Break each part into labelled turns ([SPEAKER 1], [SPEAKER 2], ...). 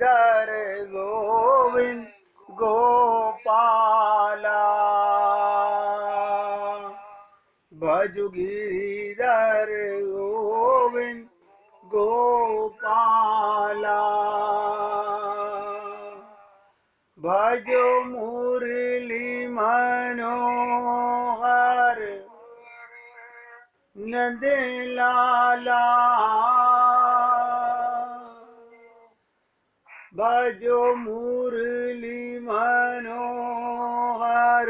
[SPEAKER 1] गिरिधर गोविंद गोपाला, भजो गिरिधर गोविंद गोपाला, भजो मुरली मनोहर नंद लाला, भजो मुरली मनोहर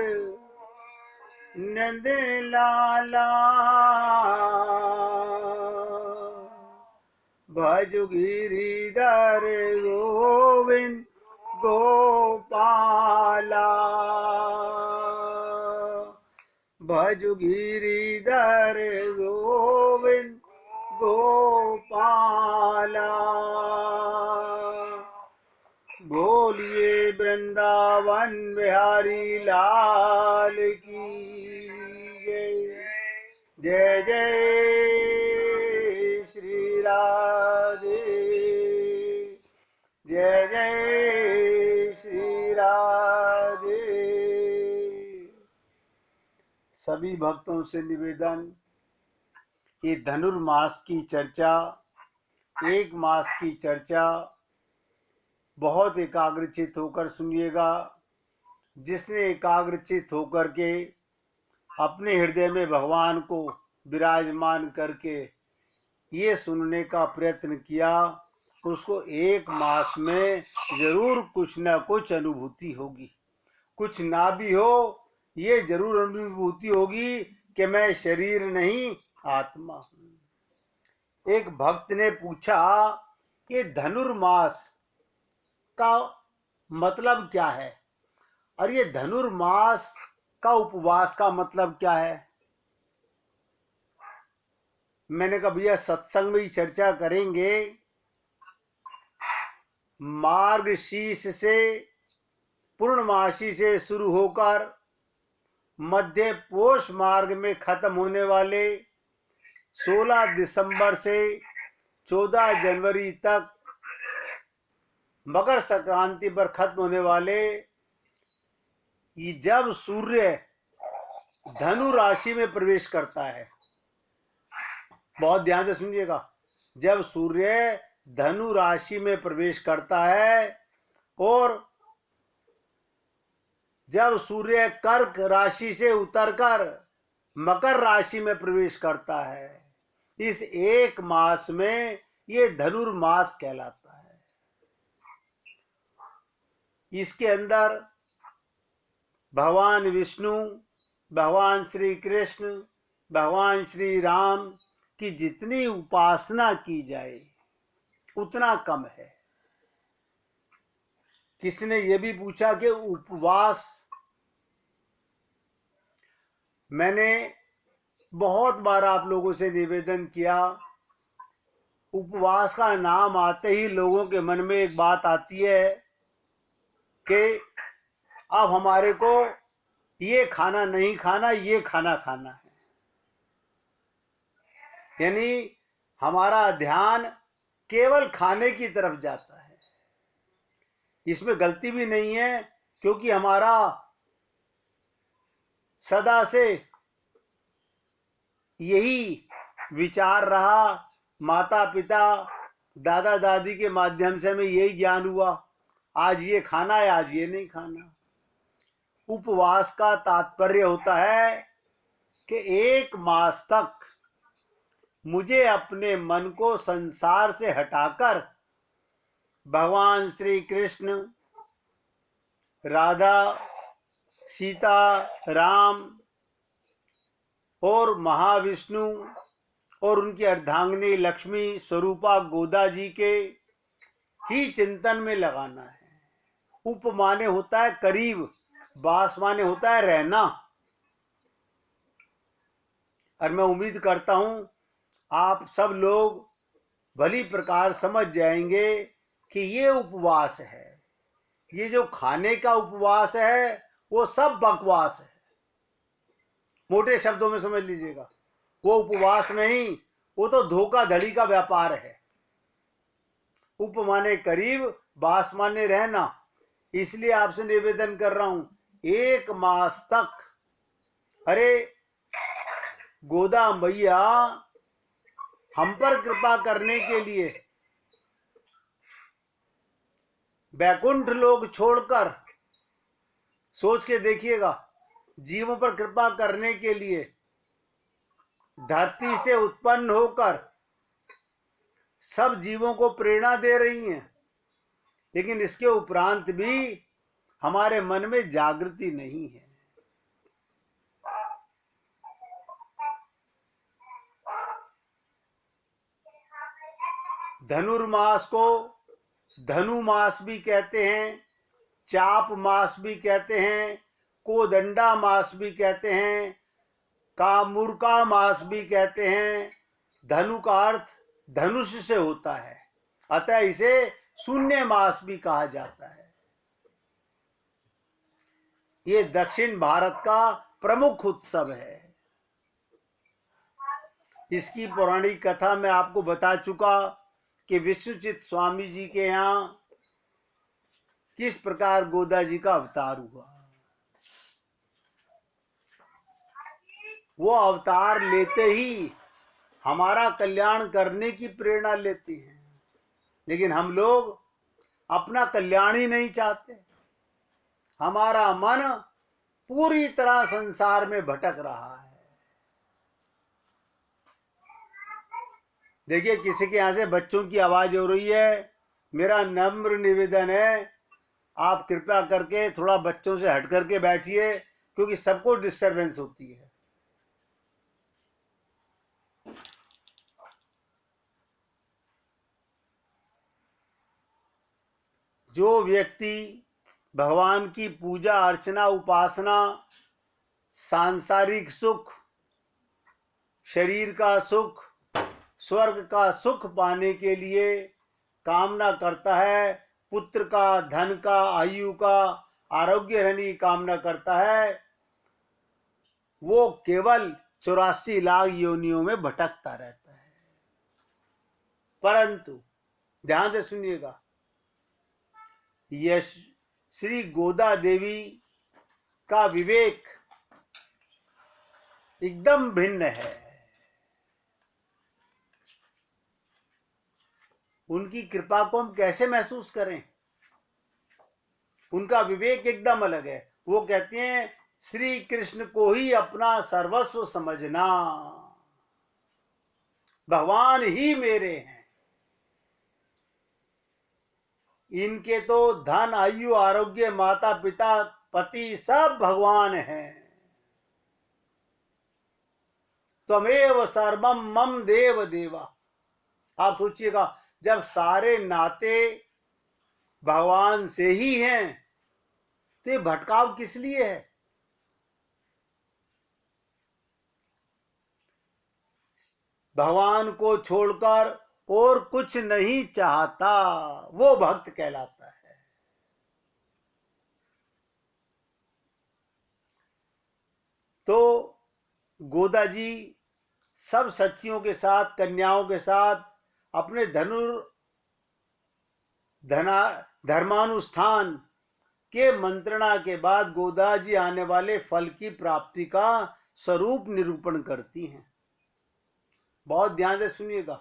[SPEAKER 1] नंद लाला, भजो गिरिधर गोविंद गोपाला, भजो गिरिधर गोविंद गोपाला। बोलिए वृंदावन बिहारी लाल की जय। जय जय श्री राधे, जय जय श्री राधे। सभी भक्तों से निवेदन, ये धनुर्मास की चर्चा, एक मास की चर्चा बहुत एकाग्रचित होकर सुनिएगा। जिसने एकाग्रचित होकर के अपने हृदय में भगवान को विराजमान करके ये सुनने का प्रयत्न किया, उसको एक मास में जरूर कुछ न कुछ अनुभूति होगी। कुछ ना भी हो, ये जरूर अनुभूति होगी कि मैं शरीर नहीं आत्मा हूं। एक भक्त ने पूछा, ये धनुर्मास का मतलब क्या है और ये धनुर्मास का उपवास का मतलब क्या है। मैंने कहा भैया सत्संग में ही चर्चा करेंगे। मार्गशीर्ष से पूर्णमासी से शुरू होकर मध्य पोष मार्ग में खत्म होने वाले 16 दिसंबर से 14 जनवरी तक मकर संक्रांति पर खत्म होने वाले, ये जब सूर्य धनु राशि में प्रवेश करता है, बहुत ध्यान से सुनिएगा, जब सूर्य धनु राशि में प्रवेश करता है और जब सूर्य कर्क राशि से उतरकर मकर राशि में प्रवेश करता है, इस एक मास में ये धनुर्मास कहलाता है। इसके अंदर भगवान विष्णु, भगवान श्री कृष्ण, भगवान श्री राम की जितनी उपासना की जाए उतना कम है। किसने ये भी पूछा कि उपवास, मैंने बहुत बार आप लोगों से निवेदन किया, उपवास का नाम आते ही लोगों के मन में एक बात आती है कि अब हमारे को ये खाना नहीं खाना, ये खाना खाना है। यानी हमारा ध्यान केवल खाने की तरफ जाता है। इसमें गलती भी नहीं है, क्योंकि हमारा सदा से यही विचार रहा, माता पिता दादा दादी के माध्यम से हमें यही ज्ञान हुआ, आज ये खाना है, आज ये नहीं खाना। उपवास का तात्पर्य होता है कि एक मास तक मुझे अपने मन को संसार से हटाकर भगवान श्री कृष्ण, राधा, सीता, राम और महाविष्णु और उनकी अर्धांगिनी लक्ष्मी स्वरूपा गोदा जी के ही चिंतन में लगाना है। उप माने होता है करीब, वास माने होता है रहना। और मैं उम्मीद करता हूं आप सब लोग भली प्रकार समझ जाएंगे कि ये उपवास है, ये जो खाने का उपवास है वो सब बकवास है। मोटे शब्दों में समझ लीजिएगा, वो उपवास नहीं, वो तो धोखाधड़ी का व्यापार है। उप माने करीब, बास माने रहना। इसलिए आपसे निवेदन कर रहा हूं, 1 मास तक, अरे गोदा मैया हम पर कृपा करने के लिए बैकुंठ लोग छोड़कर, सोच के देखिएगा, जीवों पर कृपा करने के लिए धरती से उत्पन्न होकर सब जीवों को प्रेरणा दे रही हैं, लेकिन इसके उपरांत भी हमारे मन में जागृति नहीं है। धनुर्मास को धनु मास भी कहते हैं, चाप मास भी कहते हैं, कोदंडा मास भी कहते हैं, कामुरका मास भी कहते हैं। धनु का अर्थ धनुष से होता है, अतः इसे शून्य मास भी कहा जाता है। ये दक्षिण भारत का प्रमुख उत्सव है। इसकी पौराणिक कथा मैं आपको बता चुका कि विश्वचित स्वामी जी के यहाँ किस प्रकार गोदा जी का अवतार हुआ। वो अवतार लेते ही हमारा कल्याण करने की प्रेरणा लेती हैं, लेकिन हम लोग अपना कल्याण ही नहीं चाहते। हमारा मन पूरी तरह संसार में भटक रहा है। देखिए, किसी के यहां से बच्चों की आवाज हो रही है। मेरा नम्र निवेदन है, आप कृपया करके थोड़ा बच्चों से हट करके बैठिए, क्योंकि सबको डिस्टरबेंस होती है। जो व्यक्ति भगवान की पूजा अर्चना उपासना, सांसारिक सुख, शरीर का सुख, स्वर्ग का सुख पाने के लिए कामना करता है, पुत्र का, धन का, आयु का, आरोग्य रहने की कामना करता है, वो केवल 84 लाख योनियों में भटकता रहता है। परंतु ध्यान से सुनिएगा, यश श्री गोदा देवी का विवेक एकदम भिन्न है। उनकी कृपा को हम कैसे महसूस करें? उनका विवेक एकदम अलग है। वो कहते हैं, श्री कृष्ण को ही अपना सर्वस्व समझना, भगवान ही मेरे हैं। इनके तो धन, आयु, आरोग्य, माता पिता, पति सब भगवान हैं। त्वमेव सर्वम मम देव देवा। आप सोचिएगा, जब सारे नाते भगवान से ही हैं, तो ये भटकाव किस लिए है? भगवान को छोड़कर और कुछ नहीं चाहता, वो भक्त कहलाता है। तो गोदा जी सब सखियों के साथ, कन्याओं के साथ अपने धर्मानुष्ठान के मंत्रणा के बाद गोदा जी आने वाले फल की प्राप्ति का स्वरूप निरूपण करती हैं। बहुत ध्यान से सुनिएगा।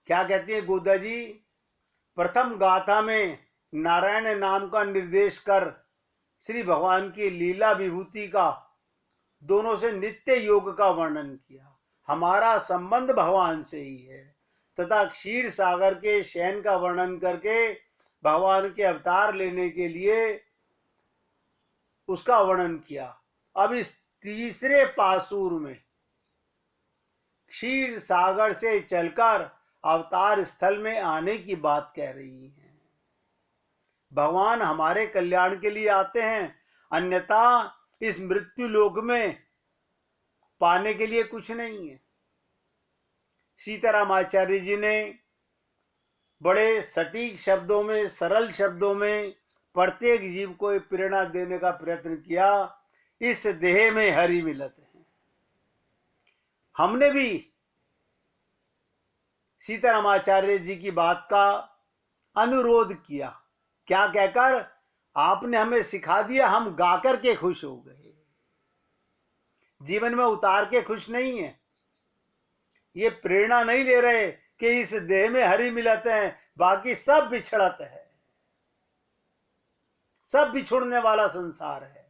[SPEAKER 1] क्या कहती है गोदा जी? प्रथम गाथा में नारायण नाम का निर्देश कर श्री भगवान की लीला विभूति का, दोनों से नित्य योग का वर्णन किया। हमारा संबंध भगवान से ही है, तथा क्षीर सागर के शयन का वर्णन करके भगवान के अवतार लेने के लिए उसका वर्णन किया। अब इस तीसरे पासूर में क्षीर सागर से चलकर अवतार स्थल में आने की बात कह रही है। भगवान हमारे कल्याण के लिए आते हैं, अन्यथा इस मृत्यु लोक में पाने के लिए कुछ नहीं है। सीताराम आचार्य जी ने बड़े सटीक शब्दों में, सरल शब्दों में प्रत्येक जीव को प्रेरणा देने का प्रयत्न किया। इस देह में हरि मिलत है। हमने भी सीतारामाचार्य जी की बात का अनुरोध किया। क्या कहकर? आपने हमें सिखा दिया, हम गा करके खुश हो गए, जीवन में उतार के खुश नहीं है। ये प्रेरणा नहीं ले रहे कि इस देह में हरि मिलत है, बाकी सब बिछड़त है, सब बिछुड़ने वाला संसार है।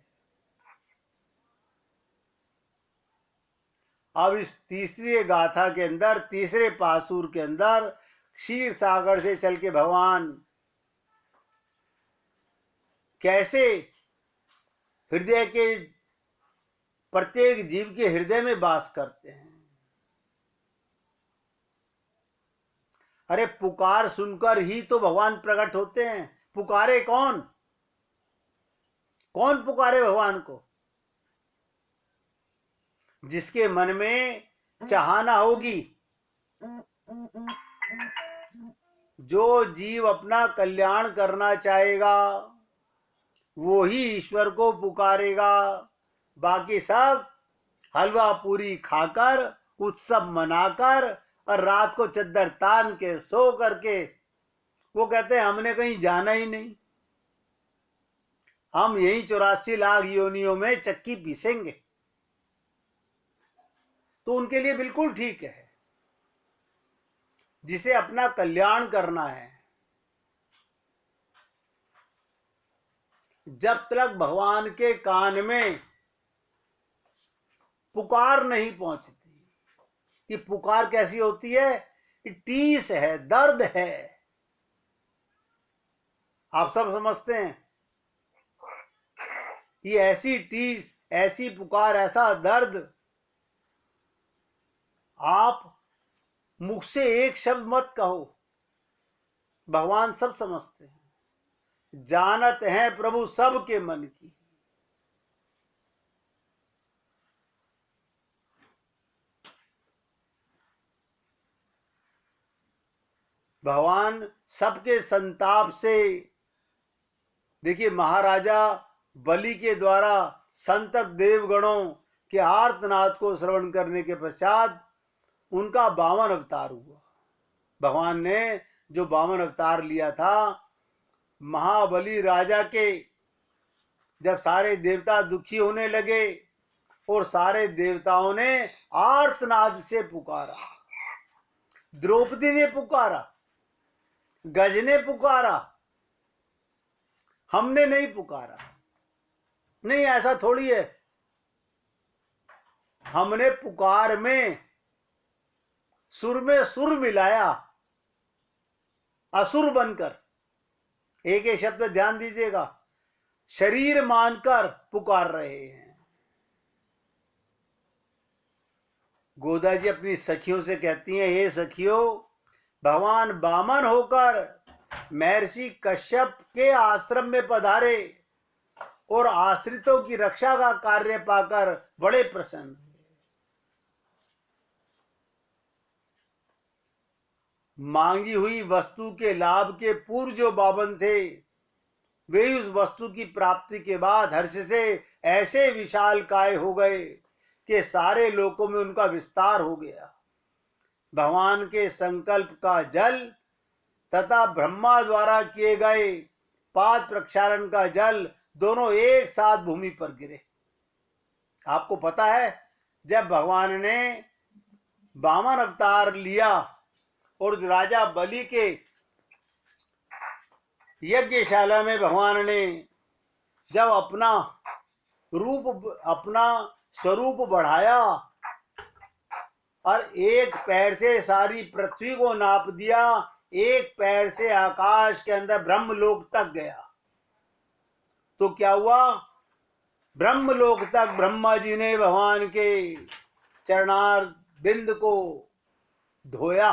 [SPEAKER 1] अब इस तीसरी गाथा के अंदर, तीसरे पासुर के अंदर, क्षीर सागर से चल के भगवान कैसे हृदय के प्रत्येक जीव के हृदय में वास करते हैं। अरे पुकार सुनकर ही तो भगवान प्रकट होते हैं। पुकारे कौन? कौन पुकारे भगवान को? जिसके मन में चाहना होगी। जो जीव अपना कल्याण करना चाहेगा वो ही ईश्वर को पुकारेगा। बाकी सब हलवा पूरी खाकर, उत्सव मनाकर और रात को चद्दर तान के सो करके वो कहते हैं हमने कहीं जाना ही नहीं, हम यही 84 लाख योनियों में चक्की पीसेंगे। तो उनके लिए बिल्कुल ठीक है। जिसे अपना कल्याण करना है, जब तक भगवान के कान में पुकार नहीं पहुंचती, कि पुकार कैसी होती है? टीस है, दर्द है। आप सब समझते हैं ये ऐसी टीस, ऐसी पुकार, ऐसा दर्द आप मुख से एक शब्द मत कहो, भगवान सब समझते हैं, जानत हैं प्रभु सबके मन की। भगवान सबके संताप से, देखिए महाराजा बलि के द्वारा संतप देवगणों के आर्तनाद को श्रवण करने के पश्चात उनका 52 अवतार हुआ। भगवान ने जो 52 अवतार लिया था, महाबली राजा के जब सारे देवता दुखी होने लगे और सारे देवताओं ने आर्तनाद से पुकारा, द्रौपदी ने पुकारा, गज ने पुकारा, हमने नहीं पुकारा। नहीं, ऐसा थोड़ी है। हमने पुकार में सुर मिलाया, असुर बनकर। एक एक शब्द पे ध्यान दीजिएगा, शरीर मानकर पुकार रहे हैं। गोदा जी अपनी सखियों से कहती हैं, हे सखियों, भगवान वामन होकर महर्षि कश्यप के आश्रम में पधारे और आश्रितों की रक्षा का कार्य पाकर बड़े प्रसन्न हुए। मांगी हुई वस्तु के लाभ के पूर्व जो बावन थे, वे उस वस्तु की प्राप्ति के बाद हर्ष से ऐसे विशाल काय हो गए कि सारे लोकों में उनका विस्तार हो गया। भगवान के संकल्प का जल तथा ब्रह्मा द्वारा किए गए पाद प्रक्षालन का जल दोनों एक साथ भूमि पर गिरे। आपको पता है, जब भगवान ने 52 अवतार लिया और राजा बलि के यज्ञशाला में भगवान ने जब अपना स्वरूप बढ़ाया और एक पैर से सारी पृथ्वी को नाप दिया, एक पैर से आकाश के अंदर ब्रह्मलोक तक गया, तो क्या हुआ? ब्रह्मलोक तक ब्रह्मा जी ने भगवान के चरणार बिंद को धोया।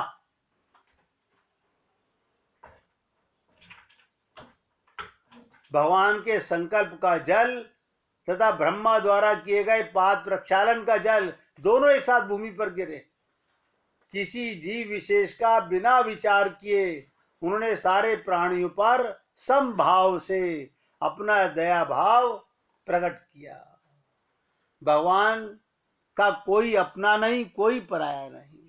[SPEAKER 1] भगवान के संकल्प का जल तथा ब्रह्मा द्वारा किए गए पाद प्रक्षालन का जल दोनों एक साथ भूमि पर गिरे। किसी जीव विशेष का बिना विचार किए उन्होंने सारे प्राणियों पर समभाव से अपना दया भाव प्रकट किया। भगवान का कोई अपना नहीं, कोई पराया नहीं।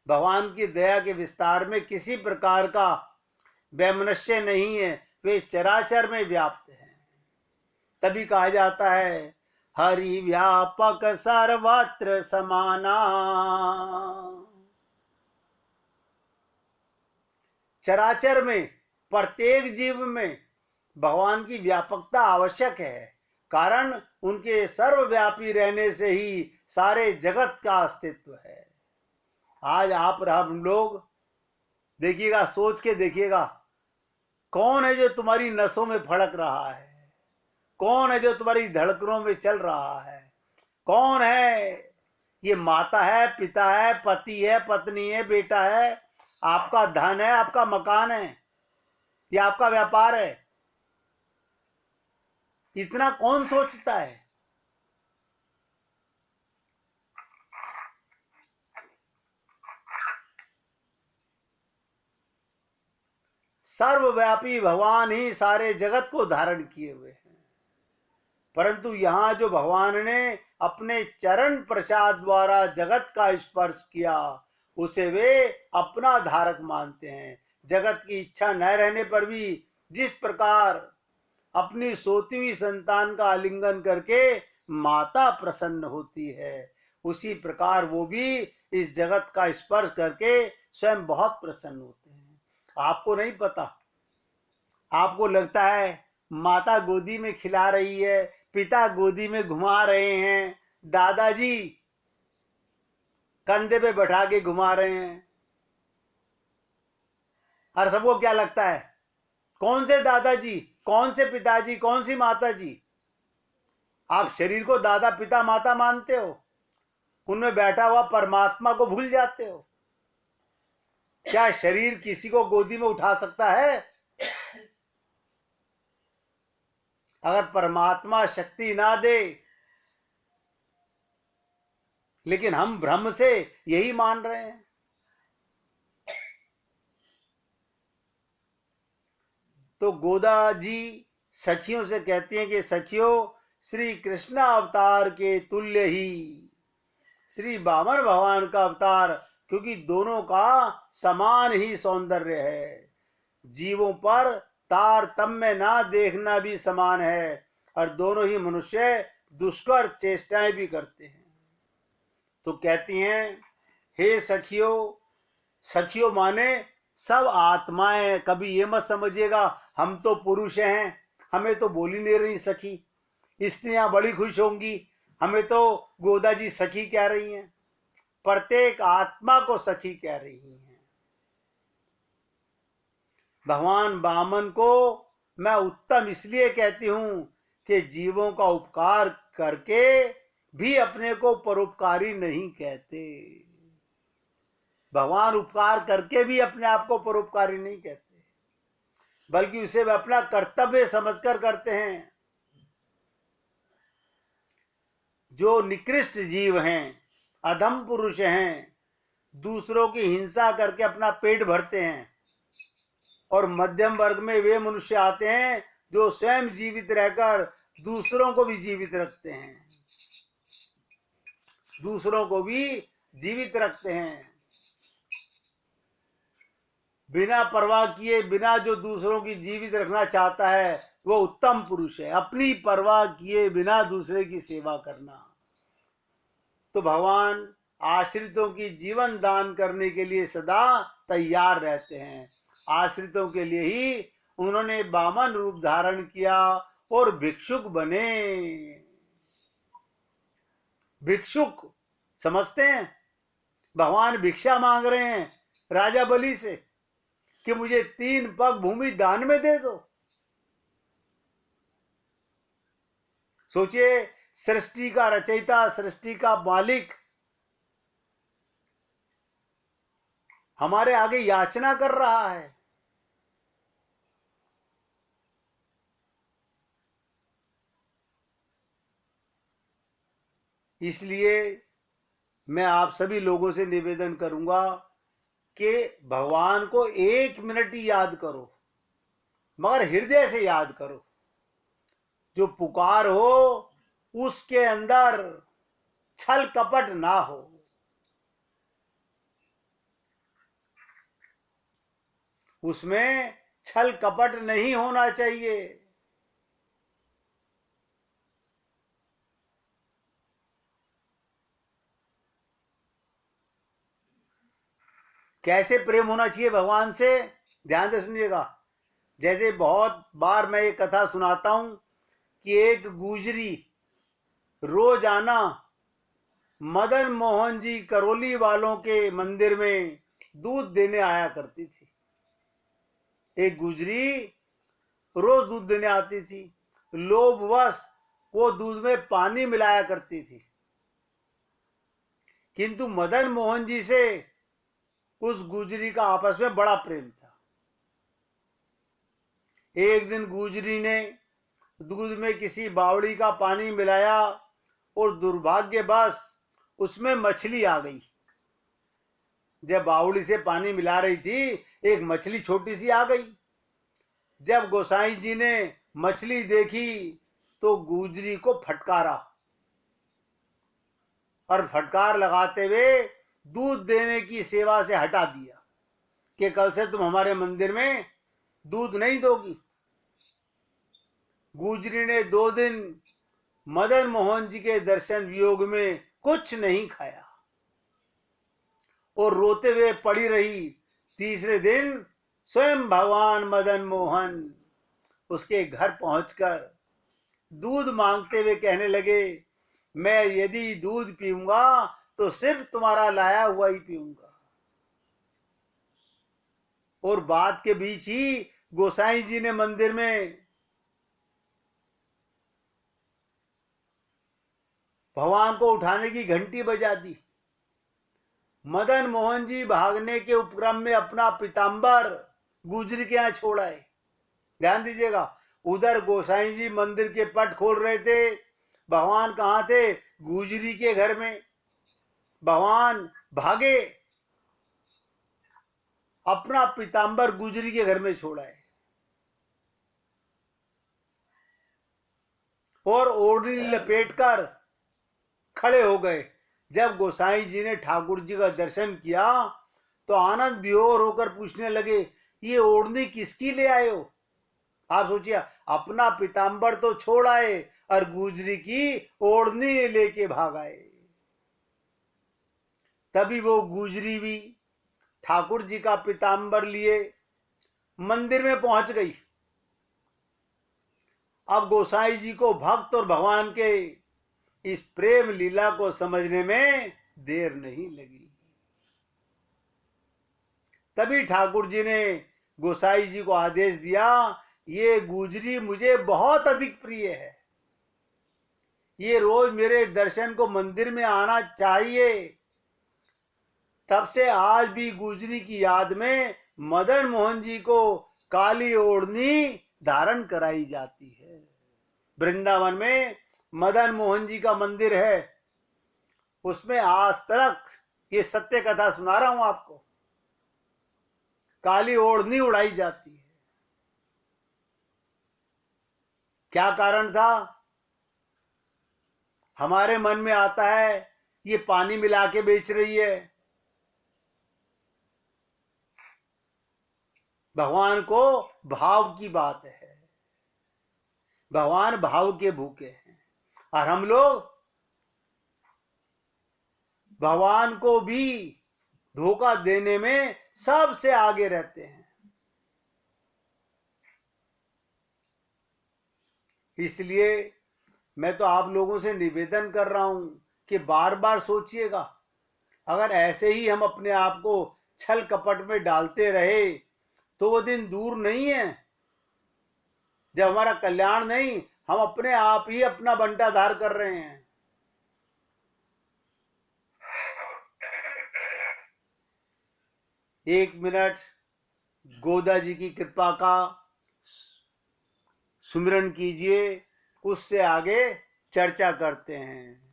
[SPEAKER 1] भगवान की दया के विस्तार में किसी प्रकार का वैमनस्य नहीं है, वे चराचर में व्याप्त हैं। तभी कहा जाता है हरि व्यापक सर्वत्र समाना। चराचर में, प्रत्येक जीव में भगवान की व्यापकता आवश्यक है, कारण उनके सर्वव्यापी रहने से ही सारे जगत का अस्तित्व है। आज आप हम लोग देखिएगा, सोच के देखिएगा, कौन है जो तुम्हारी नसों में फड़क रहा है? कौन है जो तुम्हारी धड़कनों में चल रहा है? कौन है? ये माता है, पिता है, पति है, पत्नी है, बेटा है, आपका धन है, आपका मकान है, या आपका व्यापार है? इतना कौन सोचता है? सर्वव्यापी भगवान ही सारे जगत को धारण किए हुए हैं, परंतु यहां जो भगवान ने अपने चरण प्रसाद द्वारा जगत का स्पर्श किया, उसे वे अपना धारक मानते हैं। जगत की इच्छा न रहने पर भी जिस प्रकार अपनी सोती हुई संतान का आलिंगन करके माता प्रसन्न होती है, उसी प्रकार वो भी इस जगत का स्पर्श करके स्वयं बहुत प्रसन्न होते हैं। आपको नहीं पता, आपको लगता है माता गोदी में खिला रही है, पिता गोदी में घुमा रहे हैं, दादाजी कंधे पे बैठा के घुमा रहे हैं, और सबको क्या लगता है? कौन से दादाजी, कौन से पिताजी, कौन सी माताजी? आप शरीर को दादा, पिता, माता मानते हो, उनमें बैठा हुआ परमात्मा को भूल जाते हो। क्या शरीर किसी को गोदी में उठा सकता है? अगर परमात्मा शक्ति ना दे, लेकिन हम भ्रम से यही मान रहे हैं। तो गोदा जी सखियों से कहती हैं कि सखियों, श्री कृष्ण अवतार के तुल्य ही श्री वामन भगवान का अवतार, क्योंकि दोनों का समान ही सौंदर्य है। जीवों पर तारतम्य ना देखना भी समान है, और दोनों ही मनुष्य दुष्कर चेष्टाएं भी करते हैं। तो कहती हैं, हे सखियों, सखियों माने सब आत्माएं। कभी ये मत समझिएगा हम तो पुरुष हैं, हमें तो बोली नहीं रही सखी, स्त्रियां बड़ी खुश होंगी, हमें तो गोदा जी सखी कह रही हैं। प्रत्येक आत्मा को सखी कह रही हैं। भगवान वामन को मैं उत्तम इसलिए कहती हूं कि जीवों का उपकार करके भी अपने को परोपकारी नहीं कहते। भगवान उपकार करके भी अपने आप को परोपकारी नहीं कहते, बल्कि उसे वे अपना कर्तव्य समझकर करते हैं। जो निकृष्ट जीव हैं, अधम पुरुष हैं, दूसरों की हिंसा करके अपना पेट भरते हैं, और मध्यम वर्ग में वे मनुष्य आते हैं जो स्वयं जीवित रहकर दूसरों को भी जीवित रखते हैं, दूसरों को भी जीवित रखते हैं। बिना परवाह किए, बिना जो दूसरों की जीवित रखना चाहता है, वो उत्तम पुरुष है। अपनी परवाह किए बिना दूसरे की सेवा करना। तो भगवान आश्रितों की जीवन दान करने के लिए सदा तैयार रहते हैं। आश्रितों के लिए ही उन्होंने वामन रूप धारण किया और भिक्षुक बने। भिक्षुक समझते हैं? भगवान भिक्षा मांग रहे हैं राजा बलि से कि मुझे 3 पग भूमि दान में दे दो। सोचिए, सृष्टि का रचयिता, सृष्टि का मालिक हमारे आगे याचना कर रहा है। इसलिए मैं आप सभी लोगों से निवेदन करूंगा कि भगवान को 1 मिनट ही याद करो, मगर हृदय से याद करो। जो पुकार हो उसके अंदर छल कपट ना हो। उसमें छल कपट नहीं होना चाहिए। कैसे प्रेम होना चाहिए भगवान से, ध्यान से सुनिएगा। जैसे बहुत बार मैं ये कथा सुनाता हूं कि एक गुजरी रोजाना मदन मोहन जी करौली वालों के मंदिर में दूध देने आया करती थी। एक गुजरी रोज दूध देने आती थी। लोभवश वो दूध में पानी मिलाया करती थी, किंतु मदन मोहन जी से उस गुजरी का आपस में बड़ा प्रेम था। एक दिन गुजरी ने दूध में किसी बावड़ी का पानी मिलाया और दुर्भाग्यवश उसमें मछली आ गई। जब बावड़ी से पानी मिला रही थी, एक मछली छोटी सी आ गई। जब गोसाई जी ने मछली देखी तो गुजरी को फटकारा और फटकार लगाते हुए दूध देने की सेवा से हटा दिया कि कल से तुम हमारे मंदिर में दूध नहीं दोगी। गुजरी ने 2 दिन मदन मोहन जी के दर्शन वियोग में कुछ नहीं खाया और रोते हुए पड़ी रही। तीसरे दिन स्वयं भगवान मदन मोहन उसके घर पहुंचकर दूध मांगते हुए कहने लगे, मैं यदि दूध पीऊंगा तो सिर्फ तुम्हारा लाया हुआ ही पीऊंगा। और बात के बीच ही गोसाई जी ने मंदिर में भगवान को उठाने की घंटी बजा दी। मदन मोहन जी भागने के उपक्रम में अपना पीताम्बर गुजरी के यहां छोड़ आए। ध्यान दीजिएगा, उधर गोसाई जी मंदिर के पट खोल रहे थे, भगवान कहां थे? गुजरी के घर में। भगवान भागे, अपना पीताम्बर गुजरी के घर में छोड़ आए और ओढ़नी लपेटकर खड़े हो गए। जब गोसाई जी ने ठाकुर जी का दर्शन किया तो आनंद विभोर होकर पूछने लगे, ये ओढ़नी किसकी ले आए हो? आप सोचिए, अपना पीताम्बर तो छोड़ आए और गुजरी की ओढ़नी लेके भाग आए। तभी वो गुजरी भी ठाकुर जी का पीताम्बर लिए मंदिर में पहुंच गई। अब गोसाई जी को भक्त और भगवान के इस प्रेम लीला को समझने में देर नहीं लगी। तभी ठाकुर जी ने गोसाई जी को आदेश दिया, ये गुजरी मुझे बहुत अधिक प्रिय है, ये रोज मेरे दर्शन को मंदिर में आना चाहिए। तब से आज भी गुजरी की याद में मदन मोहन जी को काली ओढ़नी धारण कराई जाती है। वृंदावन में मदन मोहन जी का मंदिर है, उसमें आज तक ये सत्य कथा सुना रहा हूं आपको, काली ओढ़नी उड़ाई जाती है। क्या कारण था? हमारे मन में आता है ये पानी मिला के बेच रही है। भगवान को भाव की बात है, भगवान भाव के भूखे हैं और हम लोग भगवान को भी धोखा देने में सबसे आगे रहते हैं। इसलिए मैं तो आप लोगों से निवेदन कर रहा हूं कि बार बार सोचिएगा, अगर ऐसे ही हम अपने आप को छल कपट में डालते रहे तो वो दिन दूर नहीं है जब हमारा कल्याण नहीं, हम अपने आप ही अपना बंटाधार कर रहे हैं। एक मिनट गोदा जी की कृपा का सुमिरन कीजिए, उससे आगे चर्चा करते हैं।